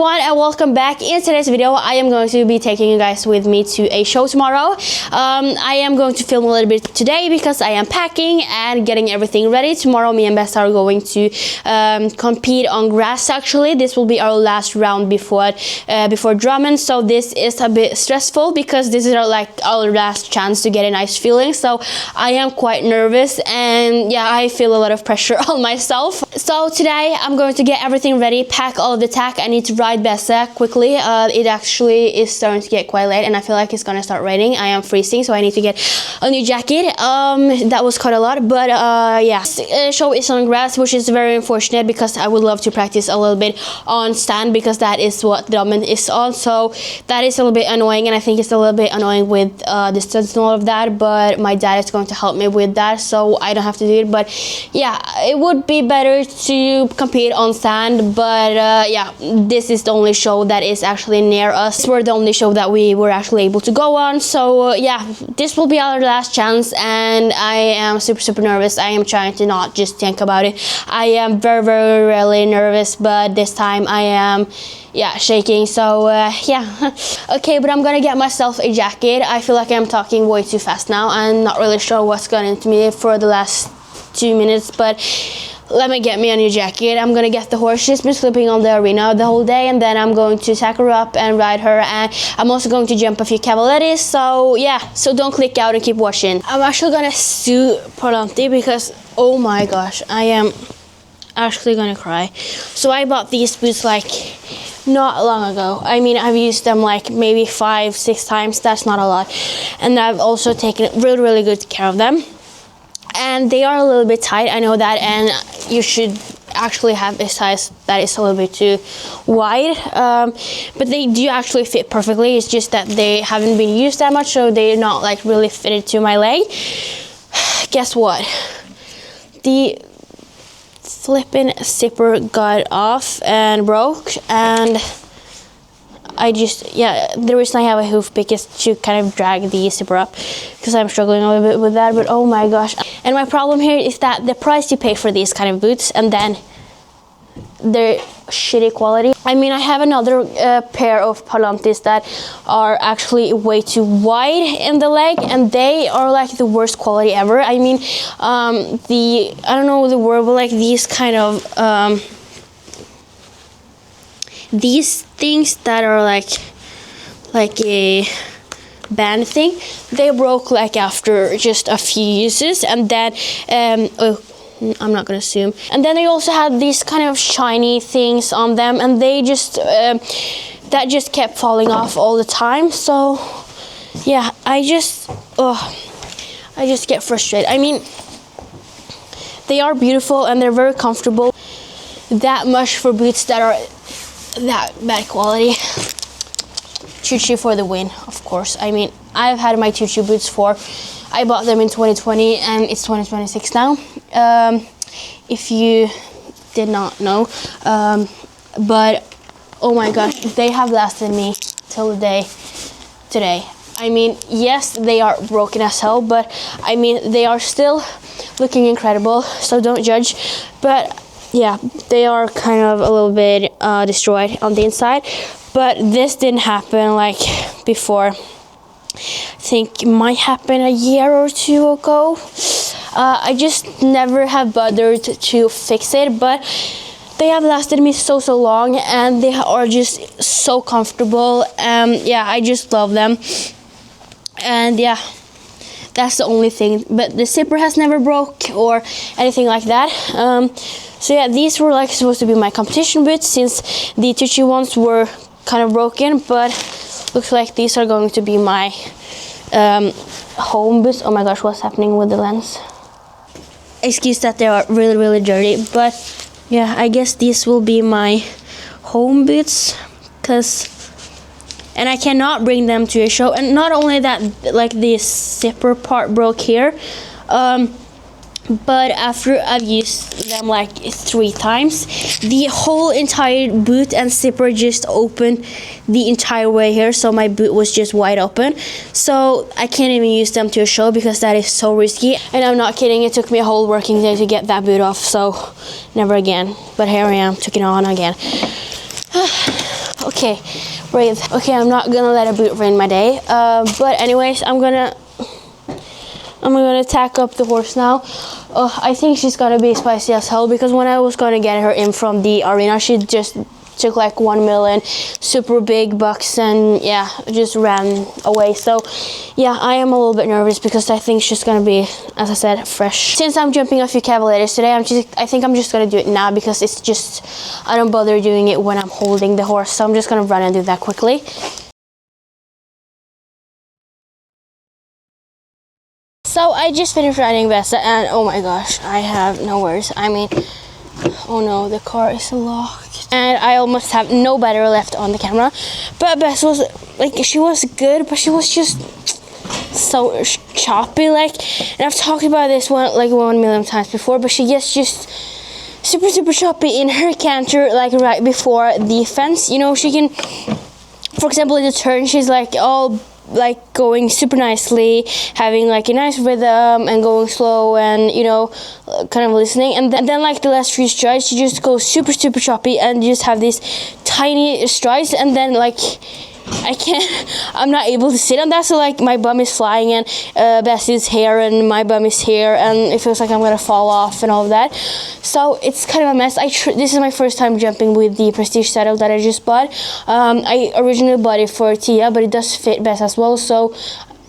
everyone, and welcome back. In today's video, I am going to be taking you guys with me to a show tomorrow. I am going to film a little bit today because I am packing and getting everything ready. Tomorrow, me and Bess are going to compete on grass. Actually, this will be our last round before Drammen. So this is a bit stressful because this is our last chance to get a nice feeling. So I am quite nervous, and yeah, I feel a lot of pressure on myself. So today, I'm going to get everything ready, pack all of the tack. I need to ride Bessa quickly. It actually is starting to get quite late and I feel like it's gonna start raining. I am freezing, so I need to get a new jacket. That was quite a lot, but yeah. The show is on grass, which is very unfortunate because I would love to practice a little bit on sand because that is what Drammen is on. So that is a little bit annoying, and I think it's a little bit annoying with distance and all of that, but my dad is going to help me with that, so I don't have to do it. But yeah, it would be better to compete on sand, but yeah, this is the only show that is actually near us. We're the only show that we were actually able to go on. So yeah, this will be our last chance, and I am super nervous. I am trying to not just think about it. I am very really nervous, but this time I am shaking. So yeah. Okay, but I'm gonna get myself a jacket. I feel like I'm talking way too fast now. I'm not really sure what's gone into me for the last 2 minutes, but let me get me a new jacket. I'm gonna get the horse. She's been sleeping on the arena the whole day, and then I'm going to tack her up and ride her, and I'm also going to jump a few cavalettes. So yeah, so don't click out and keep watching. I'm actually gonna sue Polenti because oh my gosh, I am actually gonna cry. So I bought these boots like not long ago. I mean, I've used them like maybe 5-6 times. That's not a lot, and I've also taken really good care of them. And they are a little bit tight, I know that, and you should actually have a size that is a little bit too wide, but they do actually fit perfectly. It's just that they haven't been used that much, so they're not like really fitted to my leg. Guess what? The flipping zipper got off and broke, and the reason I have a hoof pick is to kind of drag the zipper up because I'm struggling a little bit with that. But oh my gosh, and my problem here is that the price you pay for these kind of boots, and then they're shitty quality. I mean, I have another pair of Palantis that are actually way too wide in the leg, and they are like the worst quality ever. I mean, I don't know the word, but like these kind of these things that are like a band thing, they broke like after just a few uses, and then I'm not gonna zoom. And then they also had these kind of shiny things on them, and they just that just kept falling off all the time. So yeah, I just get frustrated. I mean, they are beautiful and they're very comfortable. That much for boots that are that bad quality. Choo-choo for the win, of course. I mean, I've had my choo-choo boots I bought them in 2020 and it's 2026 now, if you did not know, but oh my gosh, they have lasted me till the day today. I mean, yes, they are broken as hell, but I mean, they are still looking incredible, so don't judge. But yeah, they are kind of a little bit destroyed on the inside, but this didn't happen like before. I think it might happen a year or two ago. I just never have bothered to fix it, but they have lasted me so long, and they are just so comfortable. Yeah, I just love them, and yeah, that's the only thing. But the zipper has never broke or anything like that. So yeah, these were like supposed to be my competition boots since the choo-choo ones were kind of broken, but looks like these are going to be my home boots. Oh my gosh, what's happening with the lens? Excuse that they are really dirty, but yeah, I guess these will be my home boots, and I cannot bring them to a show. And not only that, like this zipper part broke here, but after I've used them like 3 times, the whole entire boot and zipper just opened the entire way here, so my boot was just wide open. So I can't even use them to a show because that is so risky. And I'm not kidding, it took me a whole working day to get that boot off, so never again. But here I am, took it on again. Okay, breathe. Okay, I'm not gonna let a boot ruin my day. But anyways, I'm gonna tack up the horse now. I think she's gonna be spicy as hell, because when I was gonna get her in from the arena, she just took like 1 million super big bucks and yeah, just ran away. So yeah, I am a little bit nervous because I think she's gonna be, as I said, fresh. Since I'm jumping a few cavaliers today, I think I'm just gonna do it now, because it's just, I don't bother doing it when I'm holding the horse. So I'm just gonna run and do that quickly. So I just finished riding Vesta, and oh my gosh, I have no words. I mean, oh no, the car is locked. And I almost have no battery left on the camera. But Bess was, like, she was good, but she was just so choppy, like, and I've talked about this one 1 million times before, but she gets just super choppy in her canter, like right before the fence. You know, she can, for example, in the turn, she's like all like going super nicely, having like a nice rhythm and going slow and, you know, kind of listening, and then like the last 3 strides she just goes super choppy and you just have these tiny strides, and then like I'm not able to sit on that, so like my bum is flying and Bessie's hair and my bum is here, and it feels like I'm gonna fall off and all of that. So it's kind of a mess. This is my first time jumping with the Prestige saddle that I just bought. I originally bought it for Tia, but it does fit Bess as well, so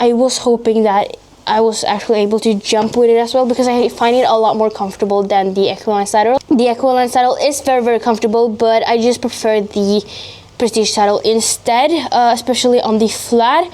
I was hoping that I was actually able to jump with it as well, because I find it a lot more comfortable than the Equiline saddle. The Equiline saddle is very comfortable, but I just prefer the Prestige saddle instead, especially on the flat.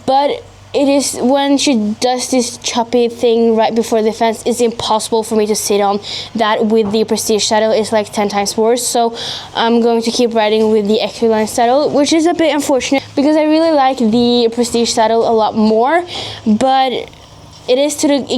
But it is, when she does this choppy thing right before the fence, it's impossible for me to sit on that with the Prestige saddle. It's like 10 times worse. So I'm going to keep riding with the Equiline saddle, which is a bit unfortunate because I really like the Prestige saddle a lot more, but it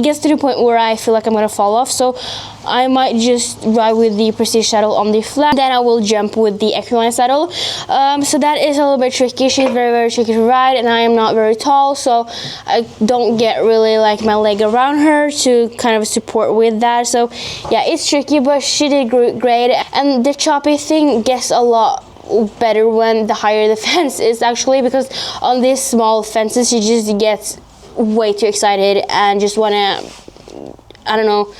gets to the point where I feel like I'm gonna fall off, so I might just ride with the Prestige saddle on the flat, then I will jump with the Equiline saddle. So that is a little bit tricky. She's very tricky to ride, and I am not very tall, so I don't get really like my leg around her to kind of support with that. So yeah, it's tricky, but she did great, and the choppy thing gets a lot better when the higher the fence is, actually, because on these small fences she just gets way too excited and just wanna, I don't know,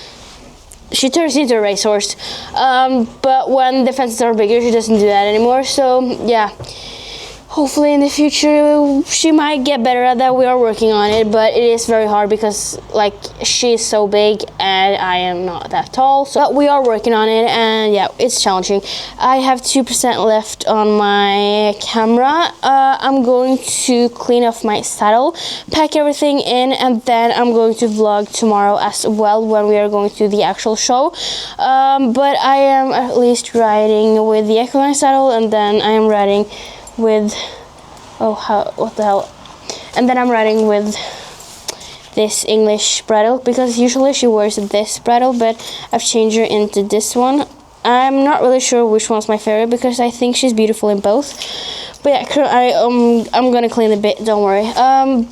she turns into a racehorse. But when the fences are bigger, she doesn't do that anymore. So yeah, hopefully in the future she might get better at that. We are working on it, but it is very hard because like she's so big and I am not that tall. So but we are working on it, and yeah, it's challenging. I have 2% left on my camera. I'm going to clean off my saddle, pack everything in, and then I'm going to vlog tomorrow as well when we are going to the actual show. But I am at least riding with the Equiline saddle, and then I am riding with what the hell, and then I'm riding with this English bridle, because usually she wears this bridle, but I've changed her into this one. I'm not really sure which one's my favorite because I think she's beautiful in both. But yeah, I'm gonna clean the bit, don't worry.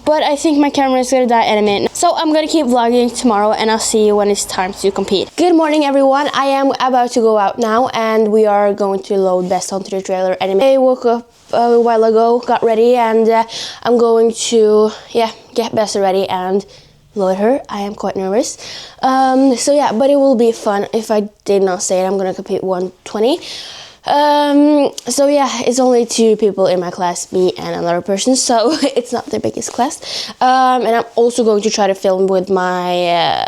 But I think my camera is gonna die any minute. So I'm gonna keep vlogging tomorrow, and I'll see you when it's time to compete. Good morning, everyone. I am about to go out now, and we are going to load Bess onto the trailer anyway. I woke up a while ago, got ready, and I'm going to get Bess ready and load her. I am quite nervous. So yeah, but it will be fun. If I did not say it, I'm gonna compete 120. So yeah, it's only 2 people in my class, me and another person, so it's not the biggest class. And I'm also going to try to film with my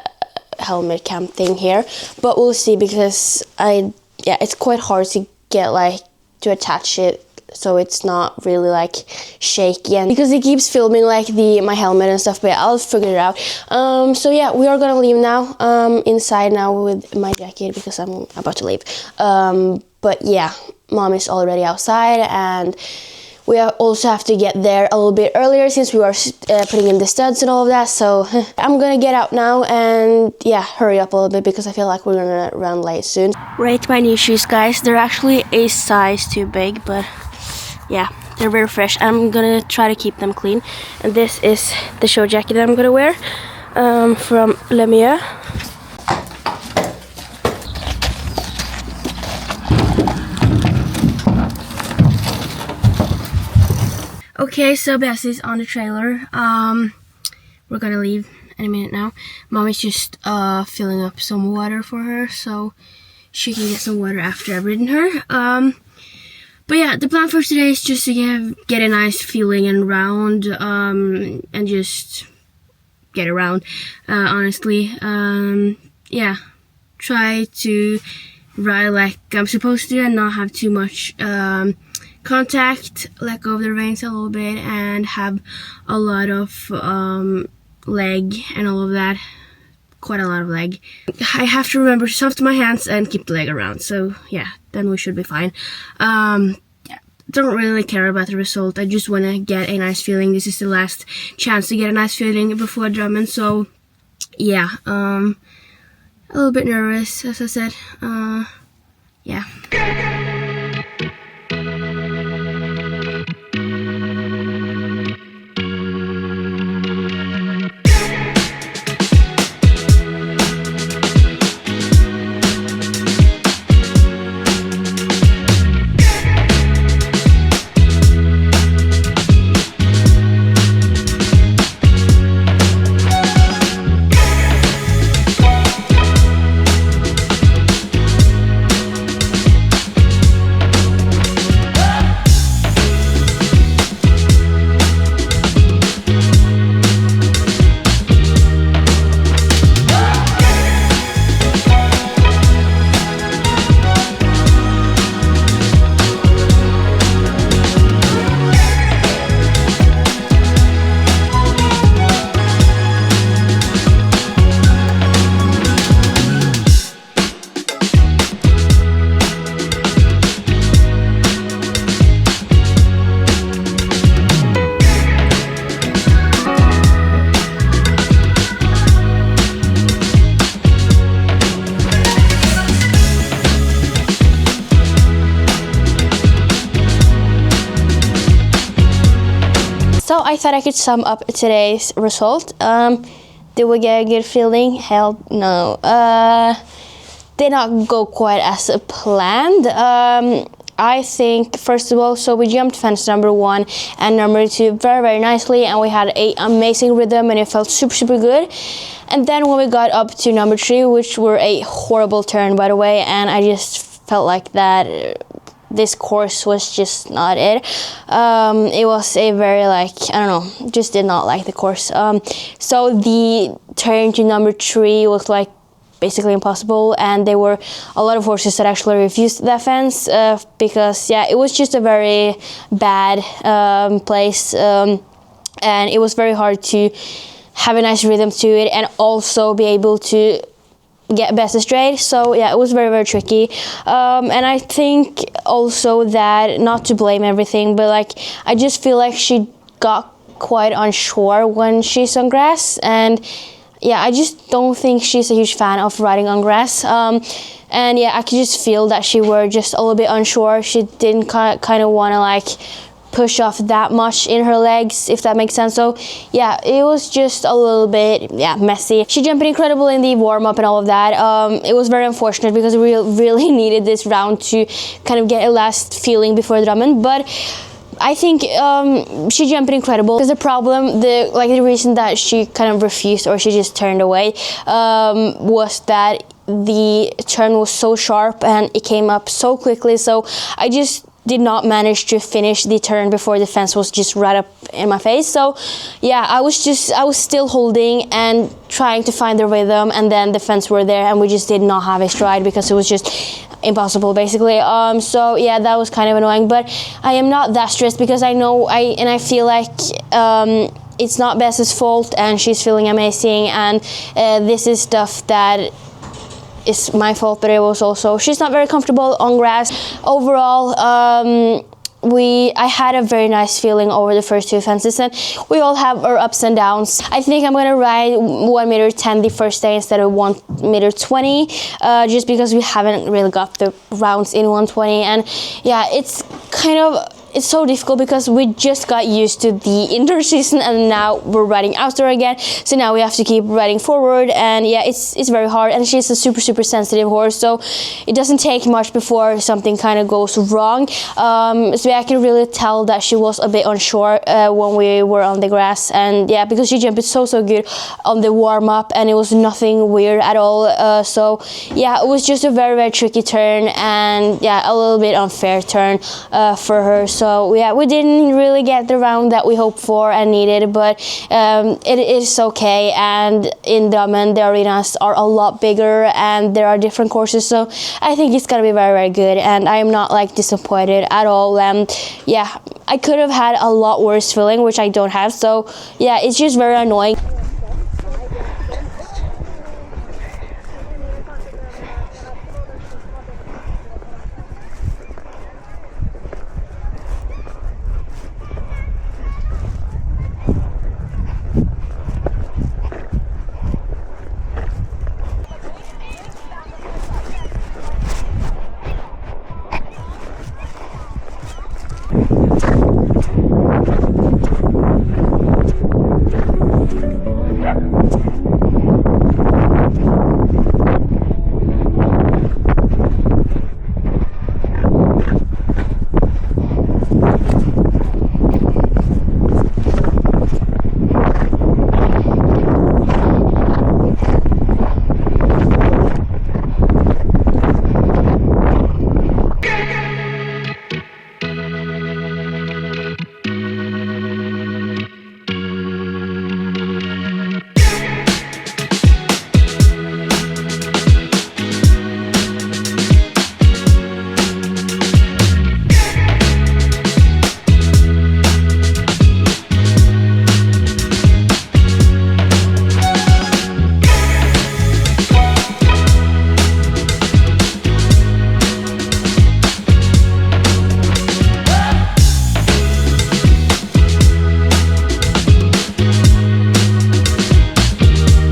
helmet cam thing here, but we'll see, because it's quite hard to get like to attach it so it's not really like shaky, and because it keeps filming like my helmet and stuff, but yeah, I'll figure it out. So yeah, we are gonna leave now, inside now with my jacket because I'm about to leave. But yeah, mom is already outside, and we also have to get there a little bit earlier since we are putting in the studs and all of that. So I'm gonna get out now and yeah, hurry up a little bit because I feel like we're gonna run late soon. Rate my new shoes, guys. They're actually a size too big, but yeah, they're very fresh. I'm gonna try to keep them clean. And this is the show jacket that I'm gonna wear, from Lemieux. Okay, so Bessie's on the trailer. We're gonna leave in a minute now. Mommy's just filling up some water for her so she can get some water after I've ridden her. But yeah, the plan for today is just to get a nice feeling and round, and just get around, honestly. Yeah, try to ride like I'm supposed to and not have too much contact, let go of the reins a little bit, and have a lot of leg and all of that. Quite a lot of leg. I have to remember to soft my hands and keep the leg around, so yeah, then we should be fine. Yeah, don't really care about the result. I just want to get a nice feeling. This is the last chance to get a nice feeling before Drammen, so yeah, a little bit nervous, as I said. Yeah. So I thought I could sum up today's result. Did we get a good feeling? Hell no. Did not go quite as planned. I think, first of all, so we jumped fence number 1 and number 2 very, very nicely, and we had an amazing rhythm, and it felt super, super good. And then when we got up to number 3, which were a horrible turn, by the way, and I just felt like that this course was just not it. It was a very, like, I don't know, just did not like the course. So the turn to number 3 was like basically impossible, and there were a lot of horses that actually refused that fence because, yeah, it was just a very bad place, and it was very hard to have a nice rhythm to it and also be able to get best straight. So yeah, it was very, very tricky, and I think also that, not to blame everything, but like I just feel like she got quite unsure when she's on grass, and yeah, I just don't think she's a huge fan of riding on grass, and yeah, I could just feel that she were just a little bit unsure. She didn't kind of want to like push off that much in her legs, if that makes sense. So yeah, it was just a little bit, yeah, messy. She jumped incredible in the warm-up and all of that. It was very unfortunate because we really needed this round to kind of get a last feeling before Drammen, but I think she jumped incredible. Because the problem, the reason that she kind of refused or she just turned away was that the turn was so sharp and it came up so quickly, so I just did not manage to finish the turn before the fence was just right up in my face. So yeah, I was still holding and trying to find the rhythm, and then the fence were there and we just did not have a stride because it was just impossible basically. So yeah, that was kind of annoying, but I am not that stressed because I know I feel like it's not Bess's fault and she's feeling amazing, and this is stuff that is my fault, but it was also, she's not very comfortable on grass. Overall, I had a very nice feeling over the first 2 fences, and we all have our ups and downs. I think I'm gonna ride 1m10 the first day instead of 1m20, just because we haven't really got the rounds in 120, and yeah, it's kind of it's so difficult because we just got used to the indoor season and now we're riding outdoor again. So now we have to keep riding forward, and yeah, it's very hard. And she's a super sensitive horse, so it doesn't take much before something kind of goes wrong. So I can really tell that she was a bit unsure when we were on the grass, and yeah, because she jumped so good on the warm up and it was nothing weird at all. So yeah, it was just a very tricky turn, and yeah, a little bit unfair turn for her. So yeah, we didn't really get the round that we hoped for and needed, but it is okay. And in Drammen, the arenas are a lot bigger and there are different courses, so I think it's gonna be very good, and I am not like disappointed at all. And yeah, I could have had a lot worse feeling, which I don't have, so yeah, it's just very annoying.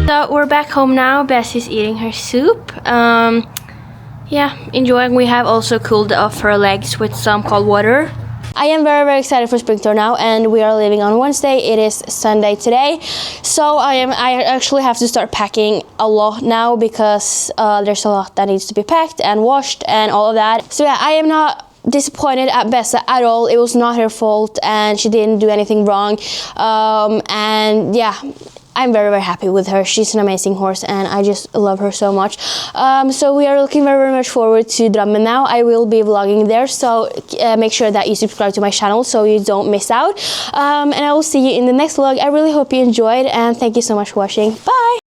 So we're back home now. Bessie's eating her soup. Yeah, enjoying. We have also cooled off her legs with some cold water. I am very excited for Spring Tour now, and we are leaving on Wednesday. It is Sunday today, so I actually have to start packing a lot now because there's a lot that needs to be packed and washed and all of that. So yeah, I am not disappointed at Bessa at all. It was not her fault and she didn't do anything wrong. And yeah, I'm very happy with her. She's an amazing horse and I just love her so much. So we are looking very much forward to Drammen now. I will be vlogging there, so make sure that you subscribe to my channel so you don't miss out. And I will see you in the next vlog. I really hope you enjoyed, and thank you so much for watching. Bye!